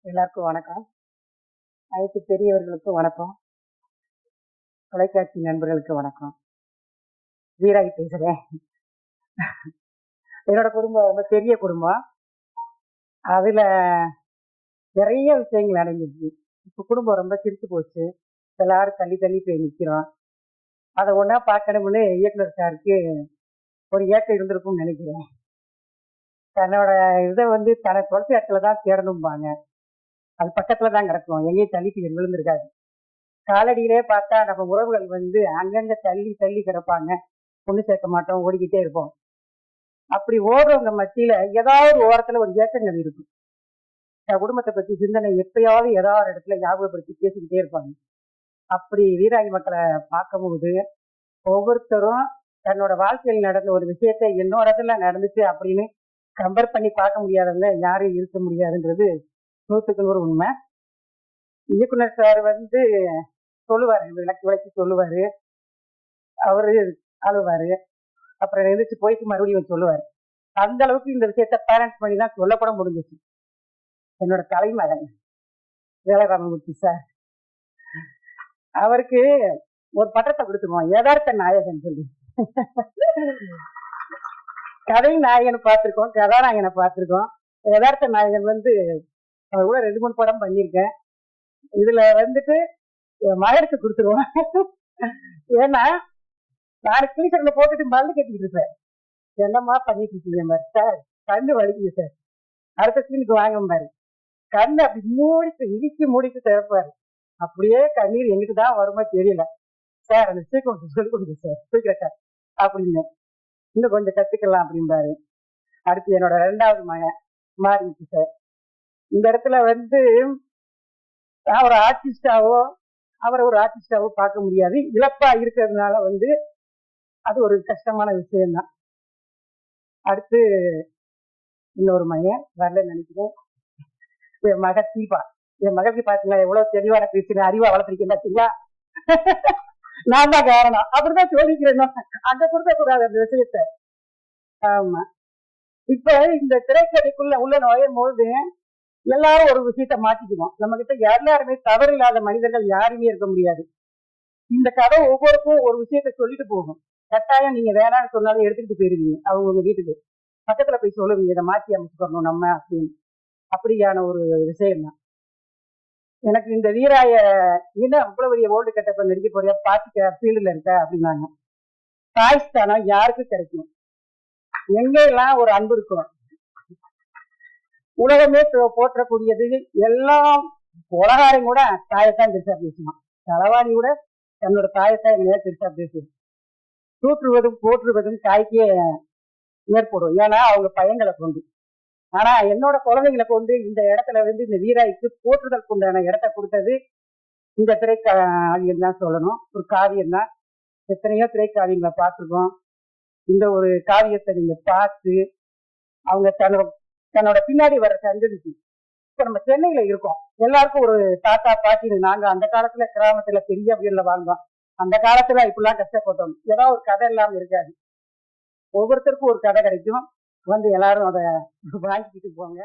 எல்லாருக்கும் வணக்கம். அனைத்து பெரியவர்களுக்கும் வணக்கம். தொலைக்காட்சி நண்பர்களுக்கு வணக்கம். வீராகி பேசுறேன். என்னோட குடும்பம் ரொம்ப பெரிய குடும்பம். அதுல நிறைய விஷயங்கள் அடங்கிடுச்சு. இப்ப குடும்பம் ரொம்ப சிரிச்சு போச்சு. எல்லாரும் தள்ளி தள்ளி போய் நிக்கிறோம். அதை ஒண்ணா பார்க்கணும்னு இயக்குனர் சாருக்கு ஒரு ஏக்கம் இருந்திருக்கும்னு நினைக்கிறேன். தன்னோட இதை தனக்கு துளசி இடத்துல தான் தேடணும்பாங்க. அது பக்கத்துல தான் கிடக்கும், எங்கேயும் தள்ளிட்டு விழுந்திருக்காது. காலடியிலே பார்த்தா நம்ம உறவுகள் அங்கங்க தள்ளி தள்ளி கிடப்பாங்க. ஒண்ணு சேர்க்க மாட்டோம், ஓடிக்கிட்டே இருப்போம். அப்படி ஓடுறவங்க மத்தியில ஏதாவது ஓரத்துல ஒரு ஏக்கங்கள் இருக்கும். குடும்பத்தை பத்தி சிந்தனை எப்பயாவது ஏதாவது ஒரு இடத்துல ஞாபகப்படுத்தி பேசிக்கிட்டே இருப்பாங்க. அப்படி வீராங்கி மக்களை பார்க்கும்போது ஒவ்வொருத்தரும் தன்னோட வாழ்க்கையில் நடந்த ஒரு விஷயத்தை இன்னொரு இடத்துல நடந்துச்சு அப்படின்னு கம்பேர் பண்ணி பார்க்க முடியாதவங்க யாரும் இருக்க முடியாதுன்றது 100% உண்மை. இயக்குனர் சார் சொல்லுவாரு, விளக்கி விளக்கி சொல்லுவாரு. அவரு அழுவாரு, அப்புறம் எழுந்திரிச்சு போயிட்டு மறுபடியும் சொல்லுவாரு. அந்த அளவுக்கு இந்த விஷயத்த பேரண்ட்ஸ் பண்ணி தான் சொல்லப்பட முடிஞ்சிச்சு. என்னோட தலைமகன் வேலராமமூர்த்தி சார், அவருக்கு ஒரு பட்டத்தை கொடுத்துருவோம், யதார்த்த நாயகன் சொல்லி. கதை நாயகன் பார்த்திருக்கோம், கதாநாயகனை பார்த்திருக்கோம். யதார்த்த நாயகன் அவர் கூட 2-3 படம் பண்ணியிருக்கேன். இதுல என் மகனுக்கு கொடுத்துருவோம். ஏன்னா நான் டீச்சர்ல போட்டுட்டு மருந்து கட்டிக்கிட்டு இருப்பேன். என்னம்மா பண்ணிட்டு இருக்கீங்க சார், கண்ணு வலிக்குது சார், அடுத்த சீனுக்கு வாங்க பாரு. கண்ணு அப்படி மூடிட்டு இடிச்சு மூடிட்டு திறப்பாரு. அப்படியே கண்ணீர் எங்கிட்டு தான் வருமா தெரியல. சார் அந்த சீக்கிரம் சொல்லிக் கொடுங்க சார், சீக்கிரம் அப்படின்னு. இன்னும் கொஞ்சம் கத்துக்கலாம் அப்படின்பாரு. அடுத்து என்னோட 2வது மகன் மாறிச்சு சார். இந்த இடத்துல நான் ஒரு ஆர்டிஸ்டாவோ அவரை ஒரு ஆர்டிஸ்டாவோ பார்க்க முடியாது. இழப்பா இருக்கிறதுனால அது ஒரு கஷ்டமான விஷயம்தான். அடுத்து இன்னொரு மகன் வரலன்னு நினைக்கிறேன், என் மக தீபா. என் மகளுக்கு பாத்தீங்களா எவ்வளவு தெளிவான பேசுறேன், அறிவா வளர்த்திருக்கேன் பாத்தீங்களா. நான் தான் காரணம், அப்படிதான் சொல்லிக்கிறேன். அங்க கொடுக்க கூடாது அந்த விஷயத்த. ஆமா, இப்ப இந்த திரைக்கதைக்குள்ள உள்ள நுழையும் போது எல்லாரும் ஒரு விஷயத்த மாத்திக்குவோம். நம்ம கிட்ட எல்லாருமே தவறு இல்லாத மனிதர்கள் யாருமே இருக்க முடியாது. இந்த கதை ஒவ்வொருக்கும் ஒரு விஷயத்த சொல்லிட்டு போகும். கட்டாயம் நீங்க வேணான்னு சொன்னாலும் எடுத்துக்கிட்டு போயிருவீங்க. அவங்க உங்க வீட்டுக்கு பக்கத்துல போய் சொல்லுவீங்க, இதை மாற்றி அமைச்சுக்கணும் நம்ம அப்படின்னு. அப்படியான ஒரு விஷயம் தான். எனக்கு இந்த வீராய என்ன அவ்வளவு பெரிய ஓல்டு கட்டப்ப நடிக்க போறியா, பாத்துக்க ஃபீல்டுல இருக்க அப்படின்னாங்க. தாய்ஸ்தானம் யாருக்கு கிடைக்கும்? எங்க எல்லாம் ஒரு அன்பு இருக்கும். உலகமே போற்றக்கூடியது எல்லாம். உலகாரையும் கூட தாயத்தான் பெருசா பேசணும். தளவாணி கூட தன்னோட தாயத்தான் எங்கேயா பெருசா பேசும். தூற்றுவதும் போற்றுவதும் தாய்க்கே ஏற்படும், ஏன்னா அவங்க பையங்களை கொண்டு. ஆனா என்னோட குழந்தைங்களை கொண்டு இந்த இடத்துல இந்த வீராய்க்கு போற்றுதல் கொண்டான இடத்த கொடுத்தது இந்த திரைக்காவியம் தான் சொல்லணும். ஒரு காவியம் தான். எத்தனையோ திரைக்காவியங்களை பார்த்துருக்கோம். இந்த ஒரு காவியத்தை நீங்க பார்த்து அவங்க தன்னோட பின்னாடி வர சந்ததிக்கு. இப்ப நம்ம சென்னையில இருக்கோம், எல்லாருக்கும் ஒரு தாத்தா பாட்டின்னு. நாங்க அந்த காலத்துல கிராமத்துல பெரிய வீடுல வாழ்ந்தோம். அந்த காலத்துல இப்படிலாம் கஷ்டப்பட்டோம். ஏதாவது ஒரு கதை எல்லாம் இருக்காது. ஒவ்வொருத்தருக்கும் ஒரு கதை கிடைக்கும். எல்லாரும் அதை வாங்கிக்கிட்டு போங்க.